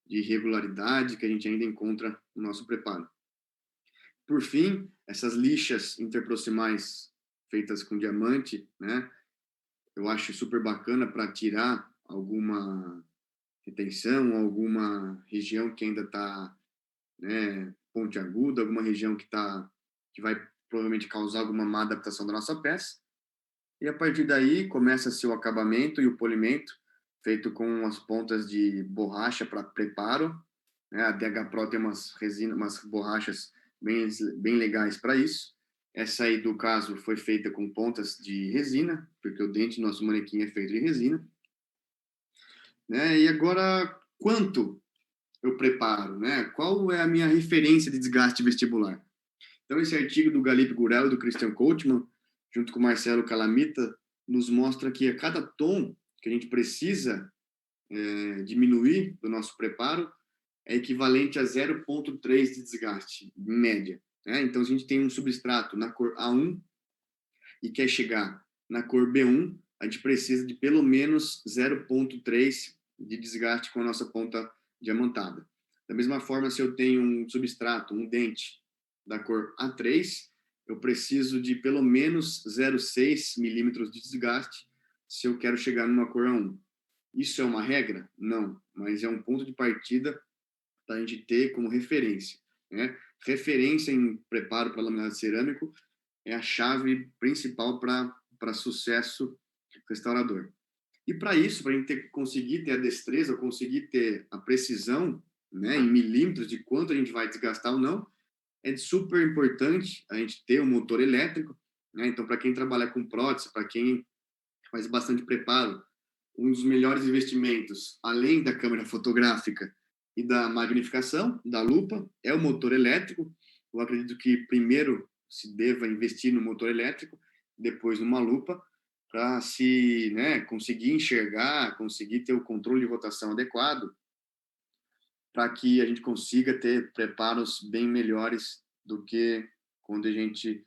Speaker 1: irregularidade que a gente ainda encontra no nosso preparo. Por fim, essas lixas interproximais feitas com diamante, né? Eu acho super bacana para tirar alguma retenção, alguma região que ainda está, né, pontiaguda, alguma região que vai provavelmente causar alguma má adaptação da nossa peça. E a partir daí começa-se o acabamento e o polimento, feito com as pontas de borracha para preparo, né? A DH Pro tem umas borrachas bem legais para isso. Essa aí, do caso, foi feita com pontas de resina, porque o dente do nosso manequim é feito de resina. Né? E agora, quanto eu preparo? Né? Qual é a minha referência de desgaste vestibular? Então, esse artigo do Galip Gurel e do Christian Coachman, junto com o Marcelo Calamita, nos mostra que a cada tom que a gente precisa diminuir do nosso preparo, é equivalente a 0,3 de desgaste, em média. Né? Então, se a gente tem um substrato na cor A1 e quer chegar na cor B1, a gente precisa de pelo menos 0,3 de desgaste com a nossa ponta diamantada. Da mesma forma, se eu tenho um substrato, um dente da cor A3, eu preciso de pelo menos 0,6 milímetros de desgaste se eu quero chegar numa cor A1. Isso é uma regra? Não, mas é um ponto de partida para a gente ter como referência. Né? Referência em preparo para laminado cerâmico é a chave principal para sucesso restaurador. E para isso, para a gente conseguir ter a destreza, conseguir ter a precisão, né, em milímetros de quanto a gente vai desgastar ou não, é super importante a gente ter um motor elétrico. Né? Então, para quem trabalha com prótese, para quem faz bastante preparo, um dos melhores investimentos, além da câmera fotográfica e da magnificação, da lupa, é o motor elétrico. Eu acredito que primeiro se deva investir no motor elétrico, depois numa lupa, para se, né, conseguir enxergar, conseguir ter o controle de rotação adequado, para que a gente consiga ter preparos bem melhores do que quando a gente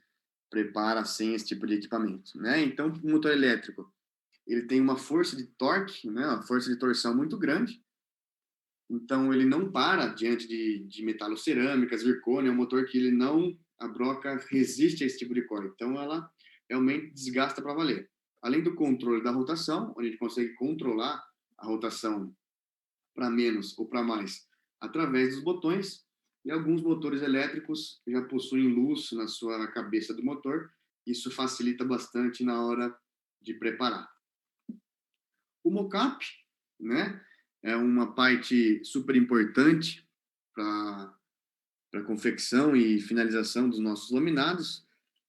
Speaker 1: prepara sem esse tipo de equipamento. Né? Então, o motor elétrico, ele tem uma força de torque, né, uma força de torção muito grande, então ele não para diante de metalocerâmicas, zircônia, é um motor que ele não, a broca resiste a esse tipo de corte, então ela realmente desgasta para valer. Além do controle da rotação, onde a gente consegue controlar a rotação para menos ou para mais através dos botões, e alguns motores elétricos já possuem luz na sua cabeça do motor, isso facilita bastante na hora de preparar. O mockup, né, é uma parte super importante para a confecção e finalização dos nossos laminados.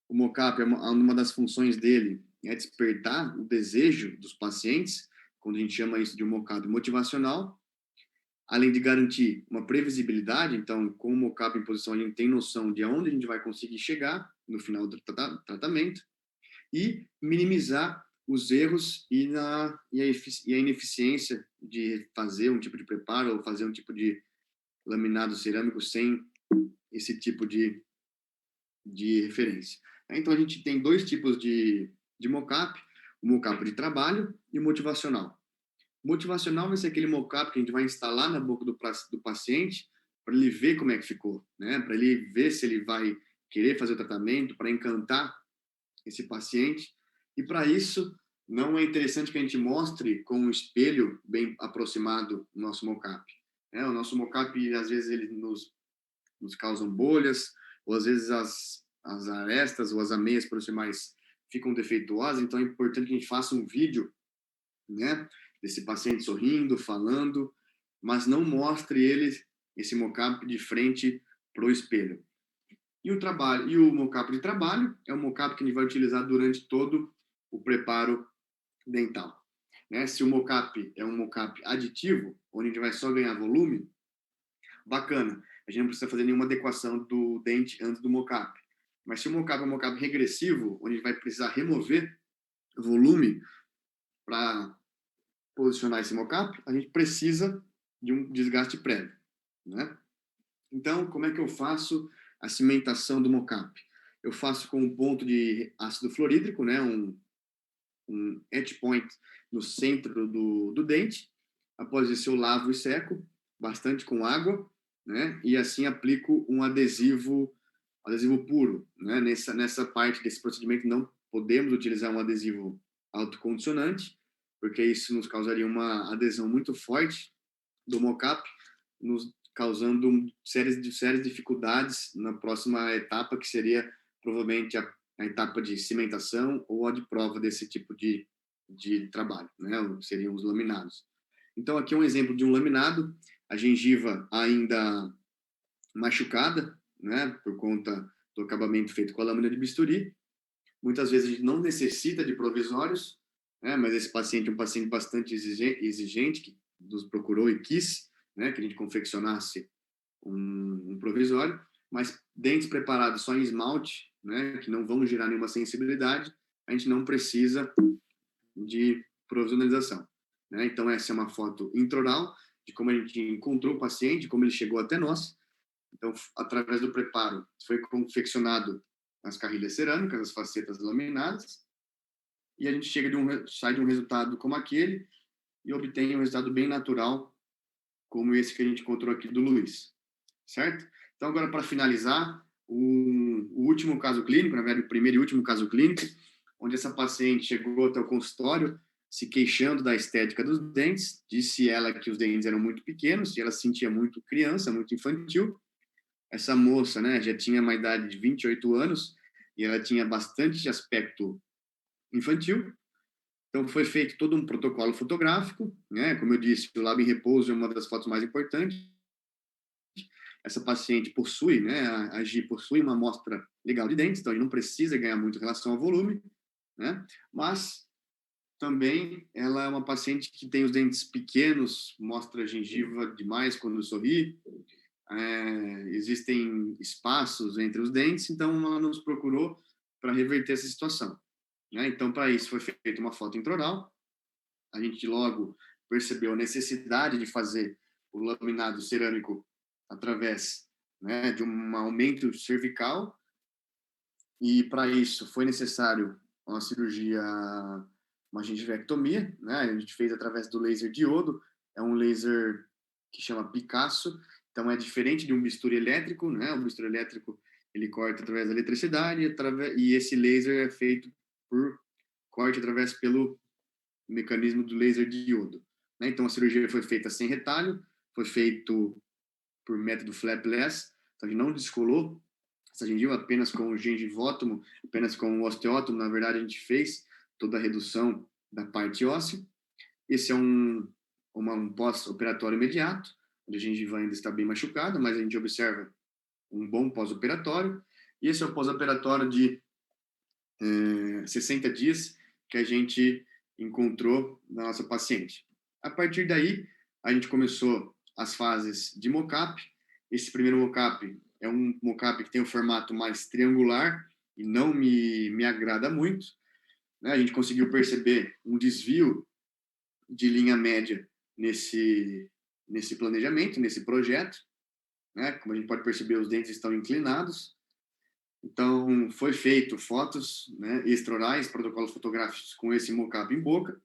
Speaker 1: O mockup, uma das funções dele despertar o desejo dos pacientes, quando a gente chama isso de um mockup motivacional, além de garantir uma previsibilidade. Então, com o mockup em posição, a gente tem noção de aonde a gente vai conseguir chegar no final do tratamento, e minimizar os erros e a ineficiência de fazer um tipo de preparo ou fazer um tipo de laminado cerâmico sem esse tipo de referência. Então, a gente tem dois tipos de mockup: o mockup de trabalho e o motivacional. Motivacional vai ser aquele mockup que a gente vai instalar na boca do paciente para ele ver como é que ficou, né? Para ele ver se ele vai querer fazer o tratamento, para encantar esse paciente. E para isso, não é interessante que a gente mostre com um espelho bem aproximado o nosso mockup. O nosso mockup, às vezes, ele nos causam bolhas, ou às vezes as arestas ou as ameias proximais ficam defeituosas. Então é importante que a gente faça um vídeo, né, desse paciente sorrindo, falando, mas não mostre esse mockup de frente para o espelho. E o mockup de trabalho é o mockup que a gente vai utilizar durante todo o preparo dental. Né? Se o mockup é um mockup aditivo, onde a gente vai só ganhar volume, bacana. A gente não precisa fazer nenhuma adequação do dente antes do mockup. Mas se o mockup é um mockup regressivo, onde a gente vai precisar remover volume para posicionar esse mockup, a gente precisa de um desgaste prévio, né? Então, como é que eu faço a cimentação do mockup? Eu faço com um ponto de ácido fluorídrico, né? Um etch point no centro do dente. Após isso, eu lavo e seco bastante com água, né? E assim aplico um adesivo puro, né? Nessa parte desse procedimento não podemos utilizar um adesivo autocondicionante, porque isso nos causaria uma adesão muito forte do mockup, nos causando sérias dificuldades na próxima etapa, que seria provavelmente a etapa de cimentação ou a de prova desse tipo de trabalho, né? Seriam os laminados. Então, aqui é um exemplo de um laminado, a gengiva ainda machucada, né, por conta do acabamento feito com a lâmina de bisturi. Muitas vezes a gente não necessita de provisórios, né, mas esse paciente é um paciente bastante exigente, que nos procurou e quis, né, que a gente confeccionasse um provisório, mas dentes preparados só em esmalte, né, que não vão gerar nenhuma sensibilidade, a gente não precisa de provisionalização, né? Então, essa é uma foto intraoral de como a gente encontrou o paciente, como ele chegou até nós. Então, através do preparo, foi confeccionado as carrilhas cerâmicas, as facetas laminadas, e a gente sai de um resultado como aquele e obtém um resultado bem natural, como esse que a gente encontrou aqui do Luiz, certo? Então, agora, para finalizar, o último caso clínico, na verdade, o primeiro e último caso clínico, onde essa paciente chegou até o consultório se queixando da estética dos dentes, disse ela que os dentes eram muito pequenos e ela se sentia muito criança, muito infantil. Essa moça, né, já tinha uma idade de 28 anos e ela tinha bastante aspecto infantil. Então, foi feito todo um protocolo fotográfico, né? Como eu disse, o lábio em repouso é uma das fotos mais importantes. Essa paciente possui, né, a Gi possui uma amostra legal de dentes, então ele não precisa ganhar muito em relação ao volume, né? Mas também ela é uma paciente que tem os dentes pequenos, mostra a gengiva demais quando sorri, existem espaços entre os dentes, então ela nos procurou para reverter essa situação, né? Então, para isso, foi feita uma foto intraoral, a gente logo percebeu a necessidade de fazer o laminado cerâmico através, né, de um aumento cervical, e para isso foi necessário uma cirurgia, uma gengivectomia, né? A gente fez através do laser diodo, é um laser que chama Picasso, então é diferente de um bisturi elétrico, né? O bisturi elétrico ele corta através da eletricidade, e esse laser é feito por corte através pelo mecanismo do laser diodo, né? Então a cirurgia foi feita sem retalho, foi feito por método flapless, então a gente não descolou essa gengiva apenas com o gengivótomo, apenas com o osteótomo. Na verdade, a gente fez toda a redução da parte óssea. Esse é um pós-operatório imediato, onde a gengiva ainda está bem machucada, mas a gente observa um bom pós-operatório. E esse é o pós-operatório de 60 dias, que a gente encontrou na nossa paciente. A partir daí, a gente começou as fases de mockup. Esse primeiro mockup é um mockup que tem o formato mais triangular e não me agrada muito, né? A gente conseguiu perceber um desvio de linha média nesse planejamento, nesse projeto, né? Como a gente pode perceber, os dentes estão inclinados. Então, foi feito fotos, né, extraorais, protocolos fotográficos com esse mockup em boca,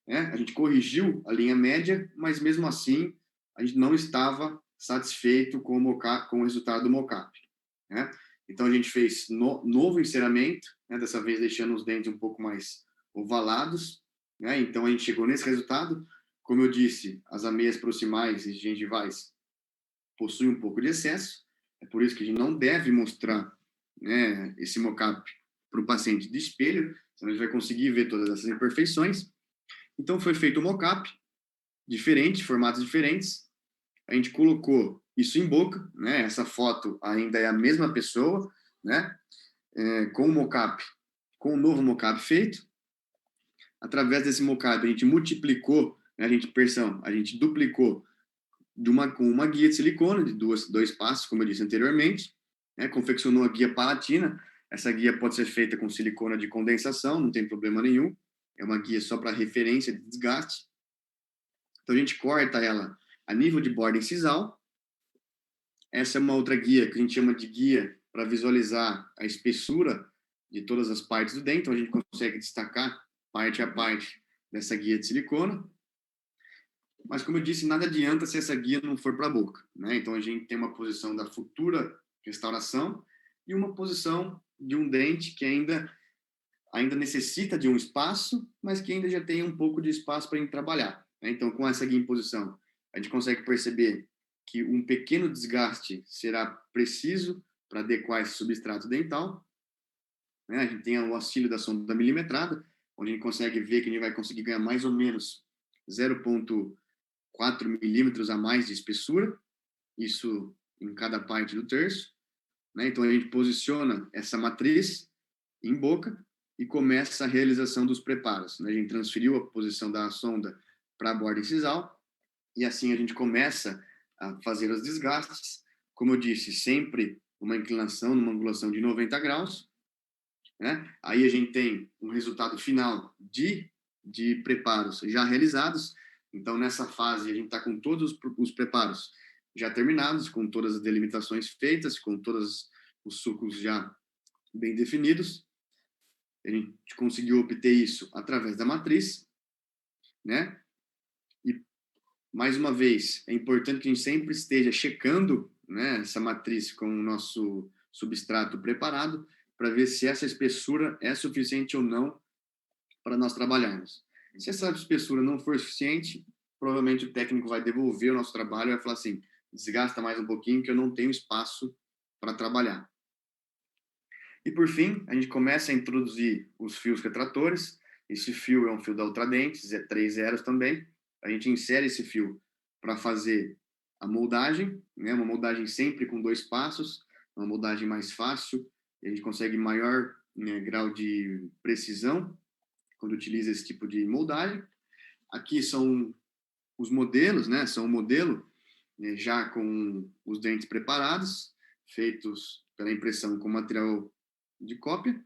Speaker 1: né? A gente corrigiu a linha média, mas mesmo assim, a gente não estava satisfeito com o resultado do mockup, né? Então, a gente fez novo enceramento, né, dessa vez deixando os dentes um pouco mais ovalados, né? Então, a gente chegou nesse resultado. Como eu disse, as ameias proximais e gengivais possuem um pouco de excesso, é por isso que a gente não deve mostrar, né, esse mockup para o paciente de espelho, senão ele vai conseguir ver todas essas imperfeições. Então, foi feito um mockup diferente, formatos diferentes. A gente colocou isso em boca, né? Essa foto ainda é a mesma pessoa, né? Com o mockup, com o novo mockup feito. Através desse mockup, a gente multiplicou, né? A gente duplicou com uma guia de silicone, de dois passos, como eu disse anteriormente, né? Confeccionou a guia palatina. Essa guia pode ser feita com silicona de condensação, não tem problema nenhum. É uma guia só para referência de desgaste. Então, a gente corta ela a nível de borda incisal. Essa é uma outra guia que a gente chama de guia para visualizar a espessura de todas as partes do dente. Então, a gente consegue destacar parte a parte dessa guia de silicona. Mas, como eu disse, nada adianta se essa guia não for para a boca, né? Então, a gente tem uma posição da futura restauração e uma posição de um dente que ainda necessita de um espaço, mas que ainda já tem um pouco de espaço para trabalhar, né? Então, com essa guia em posição, a gente consegue perceber que um pequeno desgaste será preciso para adequar esse substrato dental, né? A gente tem o auxílio da sonda milimetrada, onde a gente consegue ver que a gente vai conseguir ganhar mais ou menos 0,4 milímetros a mais de espessura, isso em cada parte do terço, né? Então, a gente posiciona essa matriz em boca e começa a realização dos preparos, né? A gente transferiu a posição da sonda para a borda incisal e assim a gente começa a fazer os desgastes. Como eu disse, sempre uma inclinação, numa angulação de 90 graus, né? Aí a gente tem um resultado final de preparos já realizados. Então, nessa fase, a gente está com todos os preparos já terminados, com todas as delimitações feitas, com todos os sulcos já bem definidos. A gente conseguiu obter isso através da matriz, né? E, mais uma vez, é importante que a gente sempre esteja checando, né, essa matriz com o nosso substrato preparado, para ver se essa espessura é suficiente ou não para nós trabalharmos. Se essa espessura não for suficiente, provavelmente o técnico vai devolver o nosso trabalho e vai falar assim, desgasta mais um pouquinho que eu não tenho espaço para trabalhar. E, por fim, a gente começa a introduzir os fios retratores. Esse fio é um fio da Ultradentes, é 3 zeros também. A gente insere esse fio para fazer a moldagem, né? Uma moldagem sempre com 2 passos, uma moldagem mais fácil, e a gente consegue maior, né, grau de precisão quando utiliza esse tipo de moldagem. Aqui são os modelos, né? São o modelo, né, já com os dentes preparados, feitos pela impressão com material de cópia.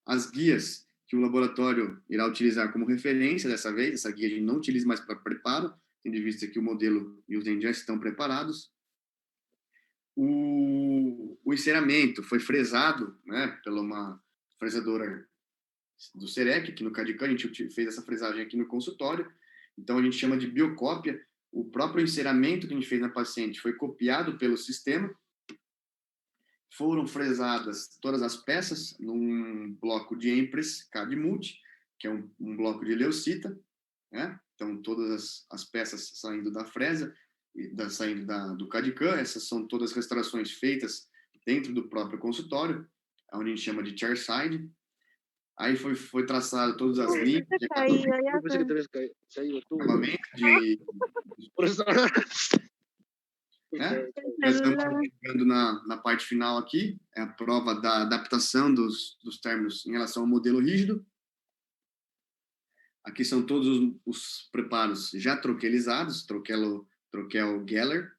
Speaker 1: As guias que o laboratório irá utilizar como referência dessa vez, essa guia a gente não utiliza mais para preparo, tendo em vista que o modelo e os dentes já estão preparados. O enceramento foi fresado, né, pela uma fresadora do Serec, aqui no Cadican, a gente fez essa fresagem aqui no consultório, então a gente chama de biocópia. O próprio enceramento que a gente fez na paciente foi copiado pelo sistema, foram fresadas todas as peças num bloco de Empress CAD-Multi, que é um bloco de leucita, né? Então, todas as peças saindo da fresa, saindo do CAD-CAM, essas são todas restaurações feitas dentro do próprio consultório, onde a gente chama de chairside. Aí foi traçado todas as linhas de acabamento, né? Já estamos chegando na parte final aqui, é a prova da adaptação dos términos em relação ao modelo rígido. Aqui são todos os preparos já troquelizados, troquel Geller.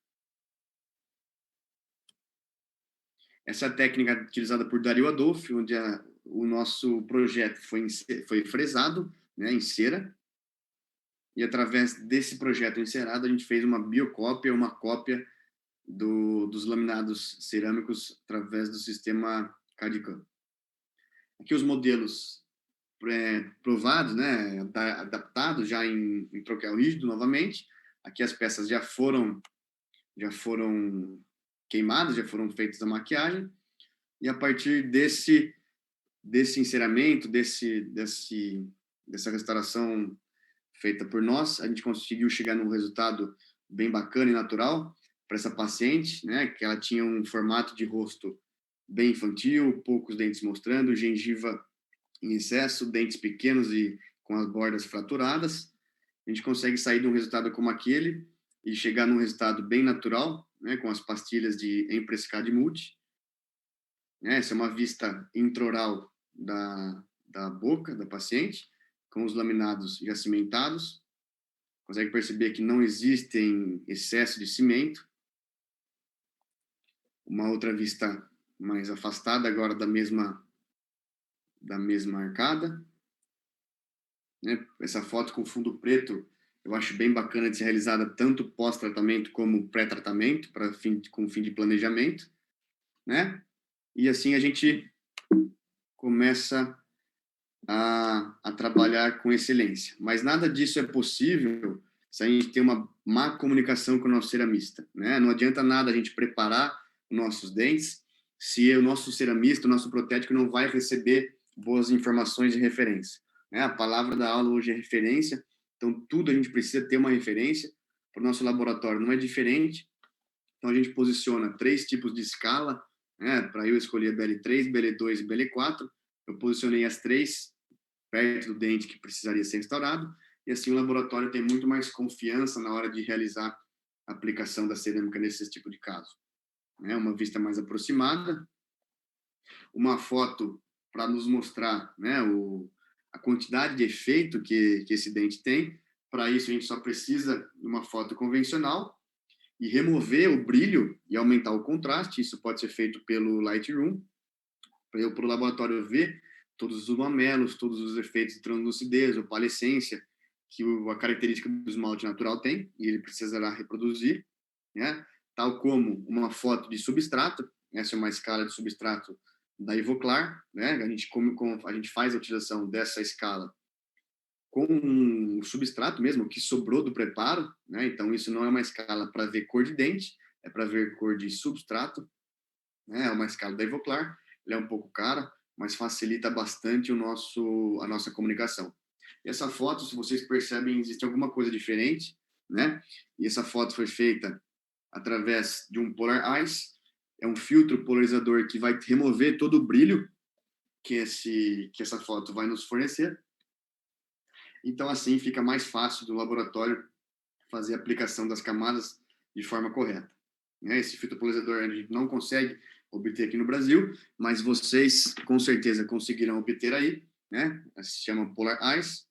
Speaker 1: Essa é a técnica utilizada por Dario Adolph, onde o nosso projeto foi fresado, né, em cera, e através desse projeto encerado a gente fez uma biocópia, uma cópia dos laminados cerâmicos através do sistema CAD/CAM. Aqui os modelos provados, né, adaptados já em troquel rígido novamente. Aqui as peças já foram queimadas, já foram feitas a maquiagem, e a partir desse enceramento, dessa restauração feita por nós, a gente conseguiu chegar num resultado bem bacana e natural para essa paciente, né, que ela tinha um formato de rosto bem infantil, poucos dentes mostrando, gengiva em excesso, dentes pequenos e com as bordas fraturadas. A gente consegue sair de um resultado como aquele e chegar num resultado bem natural, né, com as pastilhas de Emprescad Multi. Essa é uma vista intraoral da boca da paciente, com os laminados já cimentados. Consegue perceber que não existem excesso de cimento. Uma outra vista mais afastada agora da mesma arcada. Né? Essa foto com fundo preto eu acho bem bacana de ser realizada tanto pós-tratamento como pré-tratamento, com fim de planejamento, né? E assim a gente começa a trabalhar com excelência. Mas nada disso é possível se a gente tem uma má comunicação com o nosso ceramista, né? Não adianta nada a gente preparar nossos dentes se o nosso ceramista, o nosso protético não vai receber boas informações de referência, né? A palavra da aula hoje é referência, então tudo a gente precisa ter uma referência. Para o nosso laboratório não é diferente, então a gente posiciona 3 tipos de escala, né? Para eu escolher BL3, BL2 e BL4, eu posicionei as 3 perto do dente que precisaria ser restaurado, e assim o laboratório tem muito mais confiança na hora de realizar a aplicação da cerâmica nesse tipo de caso. Né? Uma vista mais aproximada, uma foto para nos mostrar, né, a quantidade de efeito que esse dente tem. Para isso a gente só precisa de uma foto convencional e remover o brilho e aumentar o contraste. Isso pode ser feito pelo Lightroom, para o laboratório ver todos os mamelos, todos os efeitos de translucidez, opalescência, que a característica do esmalte natural tem, e ele precisará reproduzir, né? Tal como uma foto de substrato. Essa é uma escala de substrato da Ivoclar, né? A gente faz a utilização dessa escala com o substrato mesmo, o que sobrou do preparo, né? Então, isso não é uma escala para ver cor de dente, é para ver cor de substrato, né? É uma escala da Ivoclar, ela é um pouco cara, mas facilita bastante a nossa comunicação. E essa foto, se vocês percebem, existe alguma coisa diferente, né? E essa foto foi feita através de um Polar Ice, é um filtro polarizador que vai remover todo o brilho que essa foto vai nos fornecer. Então, assim, fica mais fácil do laboratório fazer a aplicação das camadas de forma correta. Esse filtro polarizador a gente não consegue obter aqui no Brasil, mas vocês com certeza conseguirão obter aí, né? Se chama Polar Ice.